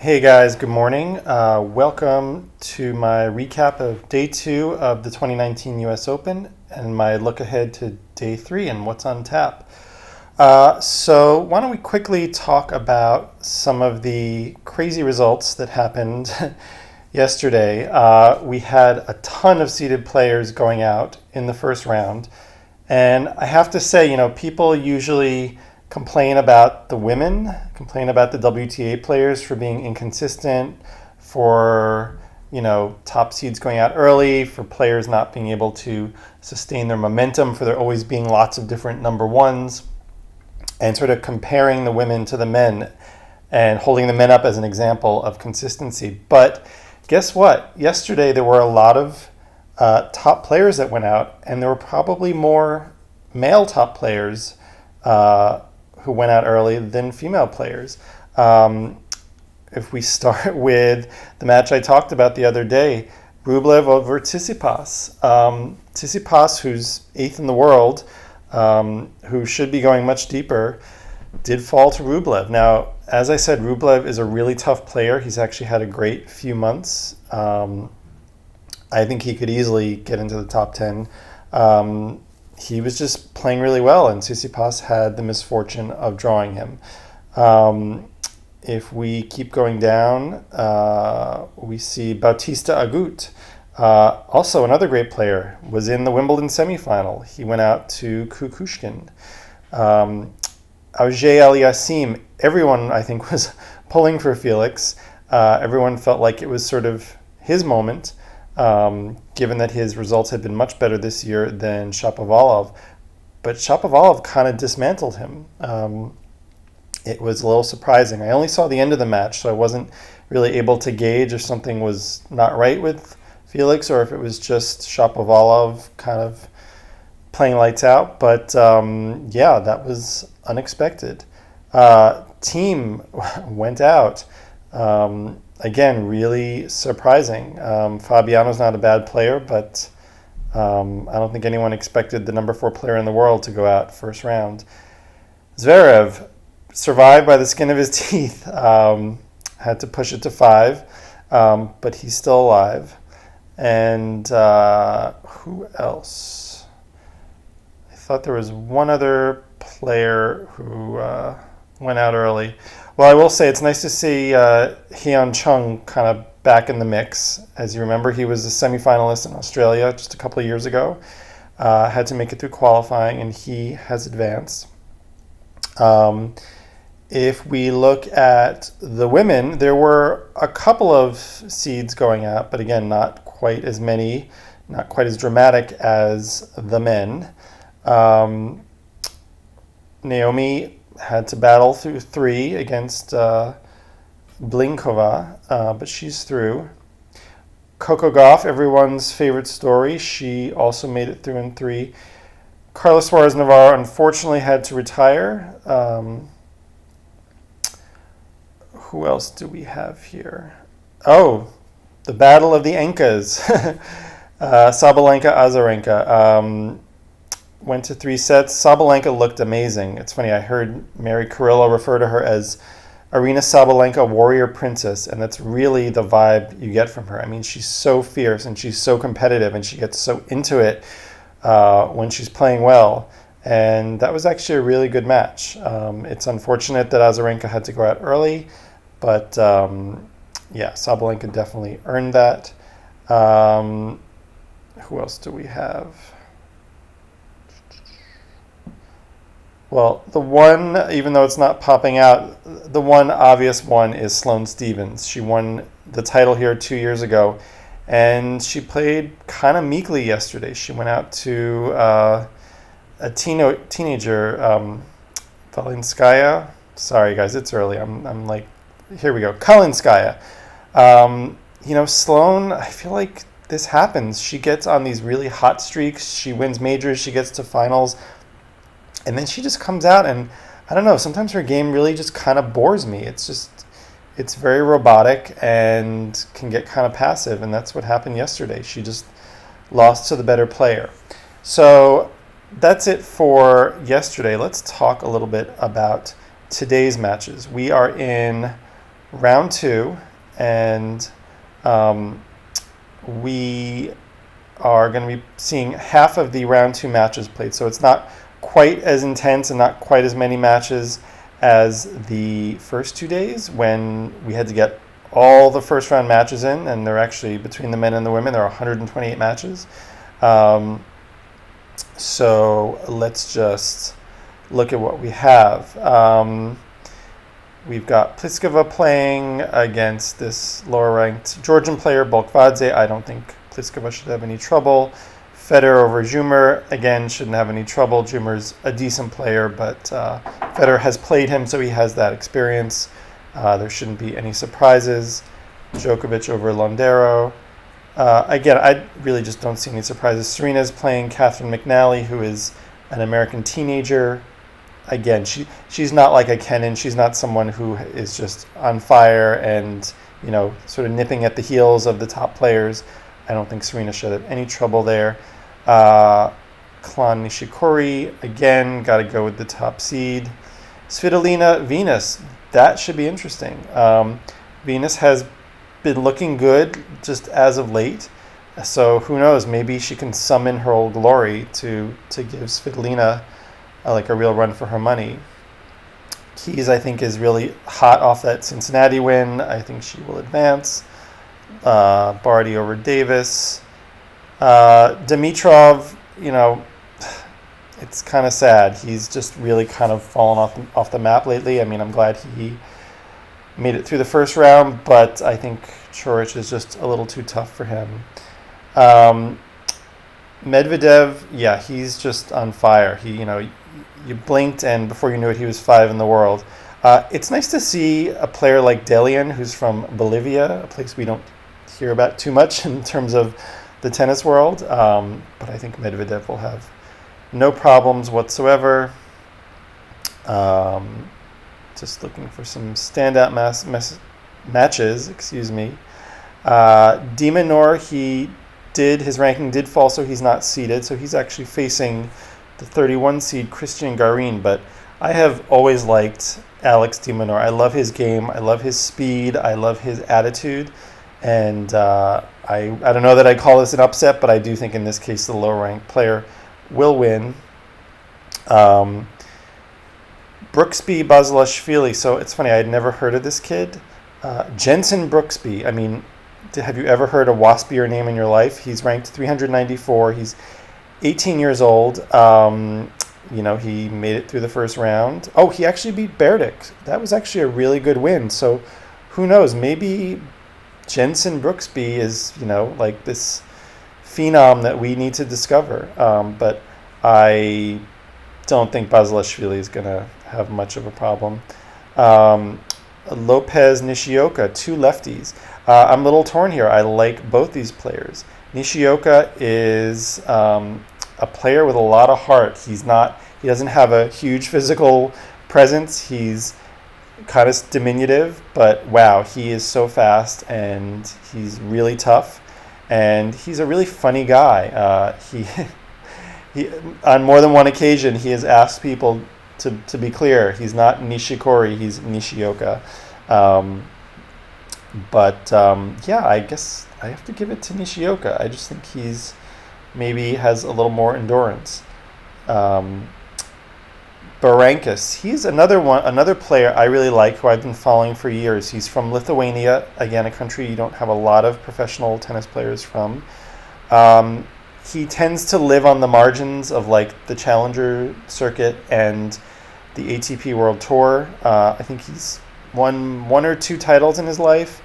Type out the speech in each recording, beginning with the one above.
Hey guys, good morning. Welcome to my recap of day two of the 2019 US Open and my look ahead to day three and what's on tap. So, why don't we quickly talk about some of the crazy results that happened yesterday? We had a ton of seeded players going out in the first round. And I have to say, people usually complain about the women, complain about the WTA players for being inconsistent, for top seeds going out early, for players not being able to sustain their momentum, for there always being lots of different number ones, and sort of comparing the women to the men and holding the men up as an example of consistency. But guess what? Yesterday there were a lot of top players that went out, and there were probably more male top players who went out early than female players. If we start with the match I talked about the other day, Rublev over Tsitsipas. Tsitsipas, who's eighth in the world, who should be going much deeper, did fall to Rublev. Now, as I said, Rublev is a really tough player. He's actually had a great few months. I think he could easily get into the top 10. He was just playing really well, and Tsitsipas had the misfortune of drawing him. If we keep going down, we see Bautista Agut, also another great player, was in the Wimbledon semifinal. He went out to Kukushkin. Auger Aliassime, everyone I think was pulling for Felix. Everyone felt like it was sort of his moment. Given that his results had been much better this year than Shapovalov. But Shapovalov kind of dismantled him. It was a little surprising. I only saw the end of the match, so I wasn't really able to gauge if something was not right with Felix or if it was just Shapovalov kind of playing lights out. But yeah, that was unexpected. Team went out. Again, really surprising. Fabiano's not a bad player, but I don't think anyone expected the number 4 player in the world to go out first round. Zverev survived by the skin of his teeth. Had to push it to 5, but he's still alive. And who else? I thought there was one other player who went out early. Well, I will say it's nice to see Hyun Chung kind of back in the mix. As you remember, he was a semifinalist in Australia just a couple of years ago. Had to make it through qualifying, and he has advanced. If we look at the women, there were a couple of seeds going out, but again, not quite as many, not quite as dramatic as the men. Naomi had to battle through 3 against Blinkova, but she's through. Coco Gauff, everyone's favorite story. She also made it through in 3. Carla Suarez Navarro unfortunately had to retire. Who else do we have here? Oh, the Battle of the Ankas. Sabalenka Azarenka. Went to 3 sets. Sabalenka looked amazing. It's funny, I heard Mary Carrillo refer to her as Arena Sabalenka, warrior princess, and that's really the vibe you get from her. I mean, she's so fierce and she's so competitive and she gets so into it when she's playing well. And that was actually a really good match. It's unfortunate that Azarenka had to go out early, but yeah, Sabalenka definitely earned that. Who else do we have? Well, the one, even though it's not popping out, the one obvious one is Sloane Stephens. She won the title here 2 years ago, and she played kind of meekly yesterday. She went out to a teenager, Valinskaya. Sorry, guys, it's early. I'm like, here we go. Kalinskaya. Sloane, I feel like this happens. She gets on these really hot streaks. She wins majors. She gets to finals. And then she just comes out and, I don't know, sometimes her game really just kind of bores me. It's very robotic and can get kind of passive, and that's what happened yesterday. She just lost to the better player. So that's it for yesterday. Let's talk a little bit about today's matches. We are in round two, and we are going to be seeing half of the round two matches played. So it's not quite as intense and not quite as many matches as the first 2 days when we had to get all the first round matches in, and they're actually, between the men and the women, there are 128 matches. So let's just look at what we have. We've got Pliskova playing against this lower-ranked Georgian player, Bolkvadze. I don't think Pliskova should have any trouble. Federer over Zhumer, again, shouldn't have any trouble. Zhumer's a decent player, but Federer has played him, so he has that experience. There shouldn't be any surprises. Djokovic over Londero. Again, I really just don't see any surprises. Serena's playing Catherine McNally, who is an American teenager. Again, she's not like a Kenin. She's not someone who is just on fire and, sort of nipping at the heels of the top players. I don't think Serena should have any trouble there. Klan Nishikori, again, got to go with the top seed. Svitolina, Venus, that should be interesting. Venus has been looking good just as of late. So who knows, maybe she can summon her old glory to give Svitolina like a real run for her money. Keys, I think, is really hot off that Cincinnati win. I think she will advance. Barty over Davis. Dimitrov, it's kind of sad. He's just really kind of fallen off the map lately. I mean, I'm glad he made it through the first round, but I think Coric is just a little too tough for him. Medvedev, yeah, he's just on fire. He, you blinked, and before you knew it, he was 5 in the world. It's nice to see a player like Delian, who's from Bolivia, a place we don't hear about too much in terms of the tennis world. But I think Medvedev will have no problems whatsoever. Just looking for some standout matches. Excuse me. De Minaur, his ranking did fall, so he's not seeded. So he's actually facing the 31 seed Christian Garin. But I have always liked Alex de Minaur. I love his game. I love his speed. I love his attitude. And I don't know that I call this an upset, but I do think in this case the lower ranked player will win. Brooksby Basilashvili. So it's funny, I had never heard of this kid. Jensen Brooksby. I mean, have you ever heard a waspier name in your life? He's ranked 394. He's 18 years old. He made it through the first round. Oh, he actually beat Berdik. That was actually a really good win. So who knows? Maybe Jensen Brooksby is, like this phenom that we need to discover. But I don't think Basilashvili is going to have much of a problem. Lopez, Nishioka, 2 lefties. I'm a little torn here. I like both these players. Nishioka is a player with a lot of heart. He doesn't have a huge physical presence. He's kind of diminutive, but wow, he is so fast and he's really tough, and he's a really funny guy. He on more than one occasion he has asked people to be clear, he's not Nishikori, he's Nishioka. I guess I have to give it to Nishioka. I just think he's maybe has a little more endurance. Berankis, he's another player I really like who I've been following for years. He's from Lithuania, again, a country you don't have a lot of professional tennis players from. He tends to live on the margins of like the Challenger circuit and the ATP World Tour. I think he's won 1 or 2 titles in his life,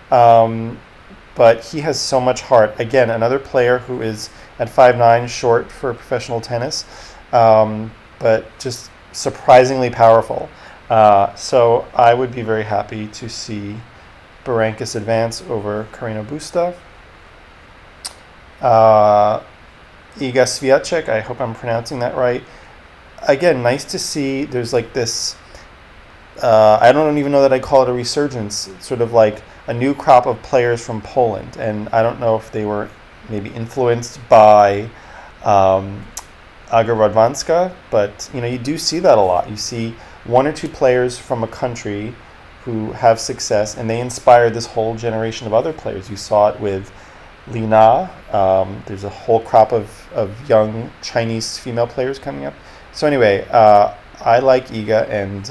but he has so much heart. Again, another player who is at 5'9", short for professional tennis, but just surprisingly powerful. So I would be very happy to see Berankis advance over Carreño Busta. Iga Swiatek, I hope I'm pronouncing that right. Again, nice to see there's like this, I don't even know that I call it a resurgence, it's sort of like a new crop of players from Poland. And I don't know if they were maybe influenced by Aga Radwanska, but you do see that a lot. You see 1 or 2 players from a country who have success, and they inspire this whole generation of other players. You saw it with Li Na. There's a whole crop of young Chinese female players coming up. So anyway, I like Iga, and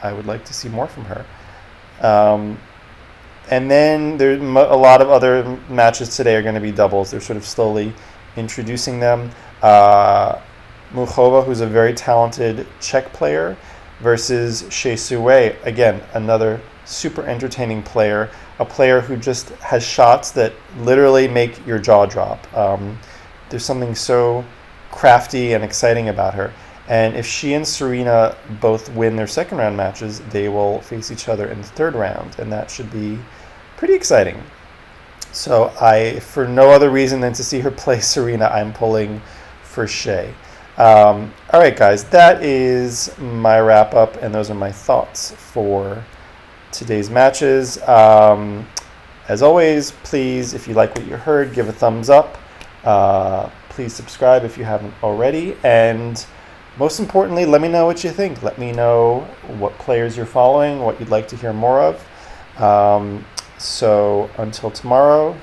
I would like to see more from her. And then there's a lot of other matches today are going to be doubles. They're sort of slowly introducing them. Muchova, who's a very talented Czech player, versus Hsieh Su-wei. Again, another super entertaining player, a player who just has shots that literally make your jaw drop. There's something so crafty and exciting about her. And if she and Serena both win their second round matches, they will face each other in the third round, and that should be pretty exciting. So for no other reason than to see her play Serena, I'm pulling for Hsieh. All right, guys, that is my wrap up, and those are my thoughts for today's matches. As always, please, if you like what you heard, give a thumbs up. Please subscribe if you haven't already. And most importantly, let me know what you think. Let me know what players you're following, what you'd like to hear more of. So until tomorrow,